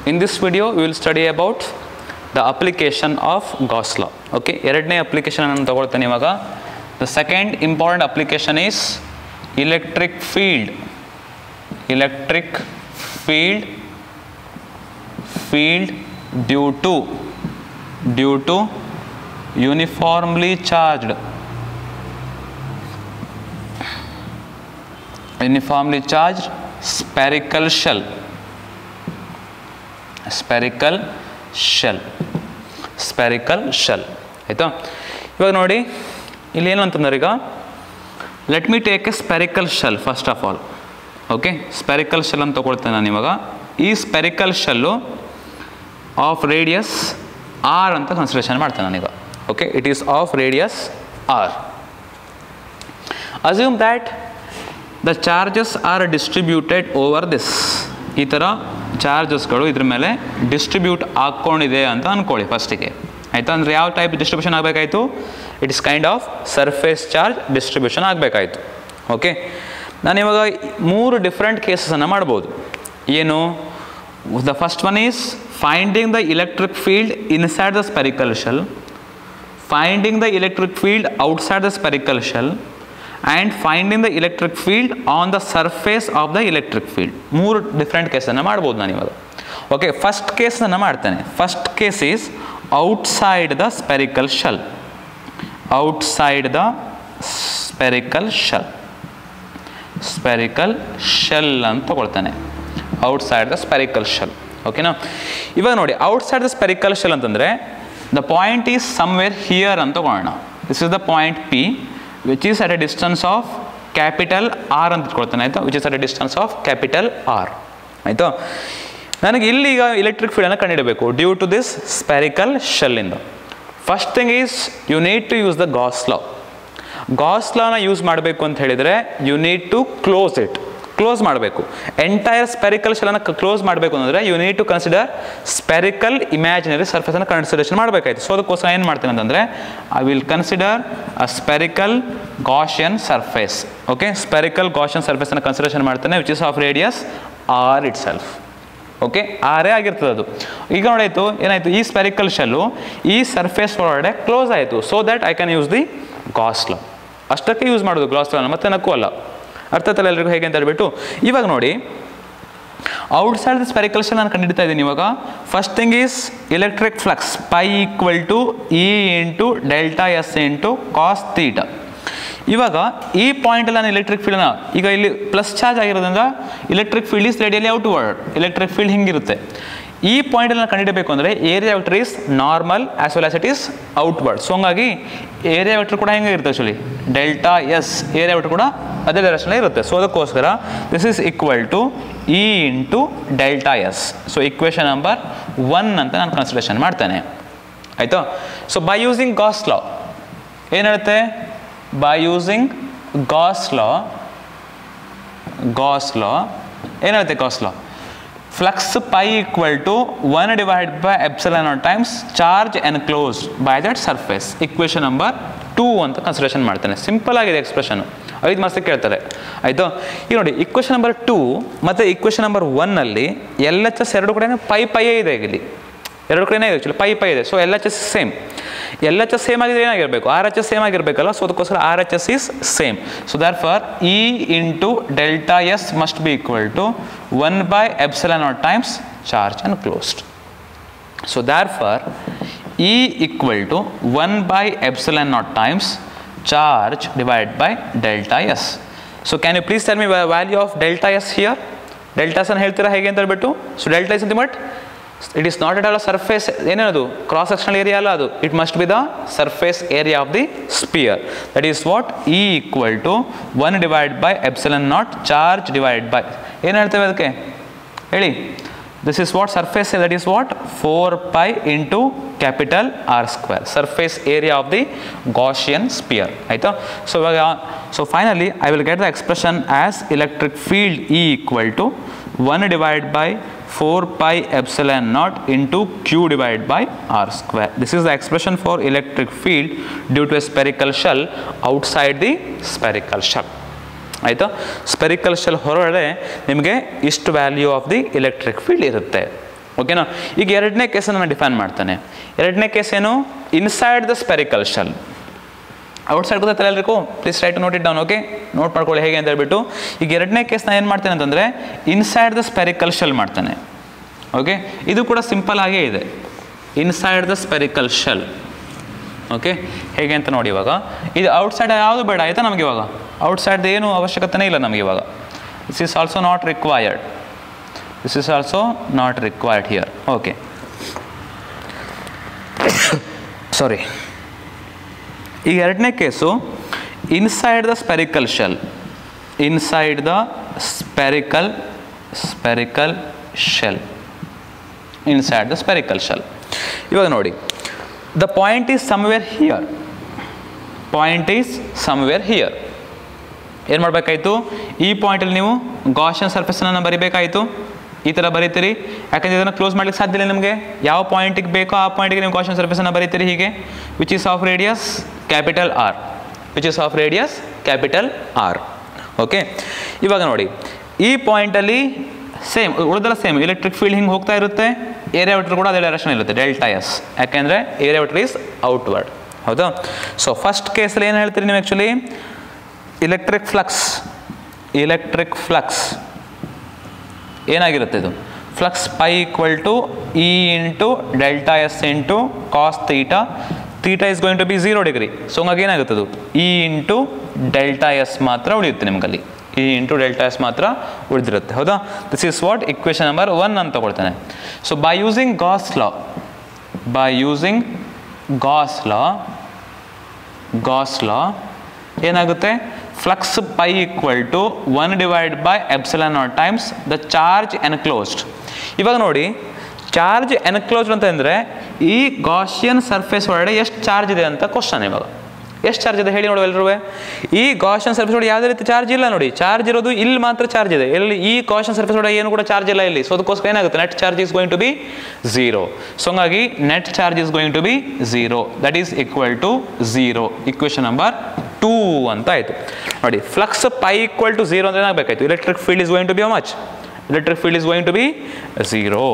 In this video we will study about the application of Gauss law. Okay, ಎರಡನೇ application ಅನ್ನು ತಗೊಳ್ತೇನೆ ಇವಾಗ. The second important application is electric field. Electric field due to uniformly charged spherical shell. ಆಯಿತಾ. ಇವಾಗ ನೋಡಿ ಇಲ್ಲಿ ಏನು ಅಂತಂದ್ರೆ, ಈಗ let me take a spherical shell first of all. Okay, spherical shell ಅಂತ ತಗೊಳ್ತೇನೆ ನಾನು ಇವಾಗ. ಈ spherical shell of radius R ಅಂತ ಕನ್ಸಿಡರೇಷನ್ ಮಾಡ್ತೇನೆ ನಾನೀಗ. Okay, it is of radius R. Assume that the charges are distributed over this. ಈ ಥರ ಚಾರ್ಜಸ್ಗಳು ಇದ್ರ ಮೇಲೆ ಡಿಸ್ಟ್ರಿಬ್ಯೂಟ್ ಆಗ್ಕೊಂಡಿದೆ ಅಂತ ಅಂದ್ಕೊಳ್ಳಿ ಫಸ್ಟಿಗೆ. ಆಯಿತಾ, ಅಂದರೆ ಯಾವ ಟೈಪ್ ಡಿಸ್ಟ್ರಿಬ್ಯೂಷನ್ ಆಗಬೇಕಾಯಿತು? It is kind of surface charge distribution ಆಗಬೇಕಾಯಿತು. ಓಕೆ, ನಾನಿವಾಗ 3 ಡಿಫ್ರೆಂಟ್ ಕೇಸಸನ್ನು ಮಾಡ್ಬೋದು. ಏನು? The first one is finding the electric field inside the spherical shell, finding the electric field outside the spherical shell, and finding the electric field on the surface of the electric field. 3 different ಕೇಸನ್ನು ಮಾಡ್ಬೋದು ನಾನು ಇವಾಗ. Okay, first ಕೇಸನ್ನು ಮಾಡ್ತೇನೆ. First case is outside the spherical shell. Spherical shell ಅಂತ ತಗೊಳ್ತಾನೆ. Outside the spherical shell. ಓಕೆನಾ? ಇವಾಗ ನೋಡಿ, ಔಟ್ಸೈಡ್ ದ ಸ್ಪೆರಿಕಲ್ ಶೆಲ್ ಅಂತಂದರೆ the point is somewhere here ಅಂತ ತಗೊಳ್ಳೋಣ. This is the point P which is at a distance of capital R ಅಂತ ಇಟ್ಕೊಳ್ತಾನೆ. ಆಯಿತಾ, which is at a distance of capital R. ಆಯಿತಾ, ನನಗೆ ಇಲ್ಲಿ ಈಗ ಎಲೆಕ್ಟ್ರಿಕ್ ಫೀಲ್ಡನ್ನು ಕಂಡುಹಿಡಬೇಕು ಡ್ಯೂ ಟು ದಿಸ್ ಸ್ಪೆರಿಕಲ್ ಶೆಲ್ಲಿಂದ. First thing is you need to use the Gauss law. Gauss ಲಾನ ಯೂಸ್ ಮಾಡಬೇಕು ಅಂತ ಹೇಳಿದರೆ ಯು ನೀಡ್ ಟು ಕ್ಲೋಸ್ ಮಾಡಬೇಕು. ಎಂಟೈರ್ ಸ್ಪೆರಿಕಲ್ ಶೆಲ್ಲನ್ನು ಕ್ಲೋಸ್ ಮಾಡಬೇಕು ಅಂದರೆ you need to consider spherical imaginary ಸರ್ಫೇಸನ್ನು ಕನ್ಸಿಡರೇಷನ್ ಮಾಡಬೇಕಾಯ್ತು. ಸೊ ಅದಕ್ಕೋಸ್ಕರ ಏನು ಮಾಡ್ತೀನಿ ಅಂತಂದರೆ I will consider a spherical Gaussian surface. Okay, spherical Gaussian ಸರ್ಫೇಸನ್ನು ಕನ್ಸಿಡರೇಷನ್ ಮಾಡ್ತೇನೆ which is of radius R itself. Okay, ಆರೇ ಆಗಿರ್ತದೆ ಅದು. ಈಗ ನೋಡಾಯಿತು ಏನಾಯಿತು, ಈ ಸ್ಪೆರಿಕಲ್ ಶೆಲ್ಲು ಈ ಸರ್ಫೇಸ್ ಒಳಗಡೆ ಕ್ಲೋಸ್ ಆಯಿತು. So that I can use the Gauss law. ಅಷ್ಟಕ್ಕೆ ಯೂಸ್ ಮಾಡೋದು ಗಾಸ್ ಲಾನ, ಮತ್ತೆ ನಕ್ಕೂ ಅಲ್ಲ. ಅರ್ಥ ಆಯ್ತಲ್ಲ ಎಲ್ರಿಗೂ ಹೇಗೆ ಅಂತ ಹೇಳ್ಬಿಟ್ಟು. ಇವಾಗ ನೋಡಿ, ಔಟ್ಸೈಡ್ ದ ಸ್ಪೆರಿಕಲ್ ಶೆಲ್ ನಾನು ಕಂಡುಹಿಡ್ತಾ ಇದ್ದೀನಿ ಇವಾಗ. First thing is electric flux phi equal to E into delta S into cos theta. ಇವಾಗ ಈ ಪಾಯಿಂಟಲ್ಲಿ ನಾನು ಎಲೆಕ್ಟ್ರಿಕ್ ಫೀಲ್ಡ್ನ ಈಗ ಇಲ್ಲಿ ಪ್ಲಸ್ ಚಾರ್ಜ್ ಆಗಿರೋದ್ರಿಂದ electric field is radially outward. Electric field ಹಿಂಗಿರುತ್ತೆ. ಈ ಪಾಯಿಂಟಲ್ಲಿ ನಾನು ಕಂಡುಹಿಡಬೇಕು ಅಂದರೆ area vector is normal as well as it is outward. So ಹಂಗಾಗಿ ಏರಿಯಾ ವೆಕ್ಟರ್ ಕೂಡ ಹೆಂಗೆ ಇರುತ್ತೆ actually, delta S area vector ಕೂಡ ಅದೇ ಡೈರೆಕ್ಷನ್ ಇರುತ್ತೆ. ಸೊ ಅದಕ್ಕೋಸ್ಕರ this is equal to E into delta S. So equation number 1 ಅಂತ ನಾನು ಕನ್ಸಿಡರೇಷನ್ ಮಾಡ್ತೇನೆ. ಆಯಿತಾ? So by using Gauss law ಏನು ಹೇಳುತ್ತೆ? ಬೈ ಯೂಸಿಂಗ್ ಗಾಸ್ ಲಾ ಏನು ಹೇಳುತ್ತೆ? Gauss law flux phi equal to 1 divide by epsilon not times charge enclosed by that surface. Equation number 2 ಅಂತ consideration ಮಾಡ್ತೇನೆ. ಸಿಂಪಲ್ ಆಗಿದೆ ಎಕ್ಸ್ಪ್ರೆಷನ್, 5 ಮಾರ್ಕ್ಸ್ ಕೇಳ್ತಾರೆ. ಆಯಿತು, ಈಗ ನೋಡಿ ಇಕ್ವೇಷನ್ ನಂಬರ್ 2 ಮತ್ತು ಇಕ್ವೇಷನ್ ನಂಬರ್ 1ನಲ್ಲಿ ಎಲ್ ಎಚ್ ಎಸ್ ಎರಡು ಕಡೆ ಪೈಯೇ ಇದೆ. ಇಲ್ಲಿ ಎರಡು ಕಡೆನೇ ಇದೆ ಆ್ಯಕ್ಚುಲಿ, ಪೈ ಇದೆ. So L H S same. L H S same ಆಗಿದ್ರೆ ಏನಾಗಿರಬೇಕು? ಆರ್ ಎಚ್ ಎಸ್ ಸೇಮ್ ಆಗಿರಬೇಕಲ್ಲ. ಸೊ ಅದಕ್ಕೋಸ್ಕರ R H S is same. So therefore E into delta S must be equal to 1 by epsilon not times charge and closed. So therefore E equal to 1 by epsilon not times charge divided by delta s. So can you please tell me the value of delta s here? Delta s ಅನ್ನು ಹೇಳ್ತೀರಾ ಹೇಗೆ ಅಂತ ಹೇಳ್ಬಿಟ್ಟು. So delta is nothing but it is not at all a surface. ಏನದು? Cross sectional area ಅಲ್ಲ ಅದು. It must be the surface area of the sphere. That is what E equal to 1 divide by epsilon naught charge divide by ಏನು ಹೇಳ್ತೇವೆ ಅದಕ್ಕೆ ಹೇಳಿ? This is what surface, that is what 4 pi into capital R square, surface area of the Gaussian sphere. Aita? So finally I will get the expression as electric field E equal to 1 divided by 4 pi epsilon naught into Q divided by R square. This is the expression for electric field due to a spherical shell outside the spherical shell. ಆಯಿತಾ. Spherical shell ಹೊರಗಡೆ ನಿಮಗೆ ಇಷ್ಟು value of the electric field ಇರುತ್ತೆ. ಓಕೆನಾ. ಈಗ ಎರಡನೇ ಕೇಸನ್ನು ನಾನು ಡಿಫೈನ್ ಮಾಡ್ತಾನೆ. ಎರಡನೇ ಕೇಸ್ ಏನು, inside the spherical shell. Outside ಗೊತ್ತಾಯ್ತಲ್ಲ ಎಲ್ರಿಗೂ, please try to note it down. Okay, note ಮಾಡ್ಕೊಳ್ಳಿ ಹೇಗೆ ಅಂತ ಹೇಳ್ಬಿಟ್ಟು. ಈಗ ಎರಡನೇ ಕೇಸ್ನ ಏನು ಮಾಡ್ತಾನೆ ಅಂತಂದರೆ ಇನ್ಸೈಡ್ ದ ಸ್ಪೆರಿಕಲ್ ಶೆಲ್ ಮಾಡ್ತಾನೆ. ಓಕೆ, ಇದು ಕೂಡ ಸಿಂಪಲ್ ಆಗೇ ಇದೆ, inside the spherical shell. Okay, ಹೇಗೆ ಅಂತ ನೋಡಿ. ಇವಾಗ ಇದು ಔಟ್ಸೈಡ್ ಯಾವುದು ಬೇಡ ಆಯಿತಾ ನಮಗೆ. ಇವಾಗ ಔಟ್ಸೈಡ್ ಏನು ಅವಶ್ಯಕತೆನೇ ಇಲ್ಲ ನಮಗೆ ಇವಾಗ. This is also not required. This is also not required here. Okay, sorry. ಈ ಎರಡನೇ case inside the spherical shell. Inside the spherical shell. Inside the spherical shell. ಇವಾಗ ನೋಡಿ, the point is somewhere here. Point is somewhere here. ಏನು ಮಾಡಬೇಕಾಯಿತು, ಈ ಪಾಯಿಂಟಲ್ಲಿ ನೀವು Gaussian ಸರ್ಫೇಸನ್ನು ಬರಿಬೇಕಾಯಿತು. ಈ ಥರ ಬರೀತೀರಿ, ಯಾಕಂದರೆ ಇದನ್ನು ಕ್ಲೋಸ್ ಮಾಡ್ಲಿಕ್ಕೆ ಸಾಧ್ಯ ಇಲ್ಲ ನಿಮಗೆ. ಯಾವ ಪಾಯಿಂಟಿಗೆ ಬೇಕೋ ಆ ಪಾಯಿಂಟಿಗೆ ನೀವು ಗಾಷಿಯನ್ ಸರ್ಫೇಸನ್ನು ಬರೀತೀರಿ ಹೀಗೆ. Which is of radius capital R. Which is of radius capital R. Okay, ಇವಾಗ ನೋಡಿ ಈ ಪಾಯಿಂಟಲ್ಲಿ ಸೇಮ್ ಉಳಿದೆಲ್ಲ ಸೇಮ್ ಎಲೆಕ್ಟ್ರಿಕ್ ಫೀಲ್ಡ್ ಹಿಂಗೆ ಹೋಗ್ತಾ ಇರುತ್ತೆ. ಏರಿಯಾ ವೆಕ್ಟರ್ ಕೂಡ ಅದೇ ಡೈರೆಕ್ಷನ್ ಇರುತ್ತೆ, ಡೆಲ್ಟಾ ಎಸ್. ಯಾಕೆಂದರೆ ಏರಿಯಾ ವೆಕ್ಟರ್ ಈಸ್ ಔಟ್ವರ್ಡ್. ಹೌದಾ. ಸೊ ಫಸ್ಟ್ ಕೇಸಲ್ಲಿ ಏನು ಹೇಳ್ತೀರಿ ನೀವು ಆ್ಯಕ್ಚುಲಿ, ಎಲೆಕ್ಟ್ರಿಕ್ ಫ್ಲಕ್ಸ್ ಏನಾಗಿರುತ್ತೆ ಇದು, flux phi equal to E into delta S into cos theta. Theta is going to be 0 degree. So ಹಂಗಾಗಿ ಏನಾಗುತ್ತೆ ಅದು ಇ ಇಂಟು ಡೆಲ್ಟಾ ಎಸ್ ಮಾತ್ರ ಉಳಿಯುತ್ತೆ ನಿಮಗಲ್ಲಿ. ಇ ಇಂಟು ಡೆಲ್ಟಾ ಎಸ್ ಮಾತ್ರ ಉಳಿದಿರುತ್ತೆ. ಹೌದಾ. This is what equation number 1 ಅಂತ ತಗೊಳ್ತಾನೆ. So by using Gauss law ಏನಾಗುತ್ತೆ, flux phi equal to 1 divide by epsilon not times the charge enclosed. ಇವಾಗ ನೋಡಿ, ಚಾರ್ಜ್ ಎನ್ಕ್ಲೋಸ್ಡ್ ಅಂತಂದರೆ ಈ ಗಾಷಿಯನ್ ಸರ್ಫೇಸ್ ಒಳಗಡೆ ಎಷ್ಟು ಚಾರ್ಜ್ ಇದೆ ಅಂತ ಕ್ವಶನ್. ಇವಾಗ ಎಷ್ಟು ಚಾರ್ಜ್ ಇದೆ ಹೇಳಿ ನೋಡುವ ಎಲ್ಲರೂ. ಈ ಗಾಷಿಯನ್ ಸರ್ಫೇಸ್ ಒಳಗೆ ಯಾವುದೇ ರೀತಿ ಚಾರ್ಜ್ ಇಲ್ಲ ನೋಡಿ. ಚಾರ್ಜ್ ಇರೋದು ಇಲ್ಲಿ ಮಾತ್ರ ಚಾರ್ಜ್ ಇದೆ. ಇಲ್ಲಿ ಈ ಗಾಷಿಯನ್ ಸರ್ಫೇಸ್ ಒಳಗೆ ಏನು ಕೂಡ ಚಾರ್ಜ್ ಇಲ್ಲ ಇಲ್ಲಿ. ಸೊ ಅದಕ್ಕೋಸ್ಕರ ಏನಾಗುತ್ತೆ, net charge is going to be 0. So ಹಂಗಾಗಿ net charge is going to be 0. That is equal to 0. Equation number 2 ಅಂತ ಆಯಿತು. ನೋಡಿ, ಫ್ಲಕ್ಸ್ ಪೈ ಈಕ್ವಲ್ ಟು 0 ಅಂದರೆ ಏನಾಗಬೇಕಾಯ್ತು, electric field is going to be how much, electric field is going to be 0.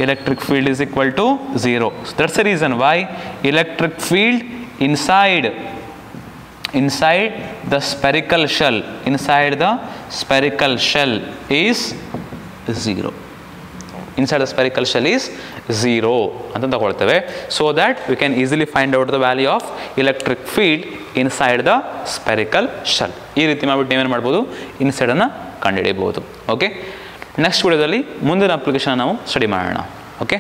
Electric field is equal to 0. So that's the reason why electric field inside the spherical shell is 0. Inside the spherical shell is 0 ಅಂತ ತಗೊಳ್ತೇವೆ. So that we can easily find out the value of electric field inside the spherical shell. ಈ ರೀತಿ ಮಾಡಿಬಿಟ್ಟು ನೀವೇನು ಮಾಡ್ಬೋದು, inside ಅನ್ನು ಕಂಡುಹಿಡಿಯಬಹುದು. Okay, next ವಿಡಿಯೋದಲ್ಲಿ ಮುಂದಿನ ಅಪ್ಲಿಕೇಶನ್ ನಾವು ಸ್ಟಡಿ ಮಾಡೋಣ. ಓಕೆ.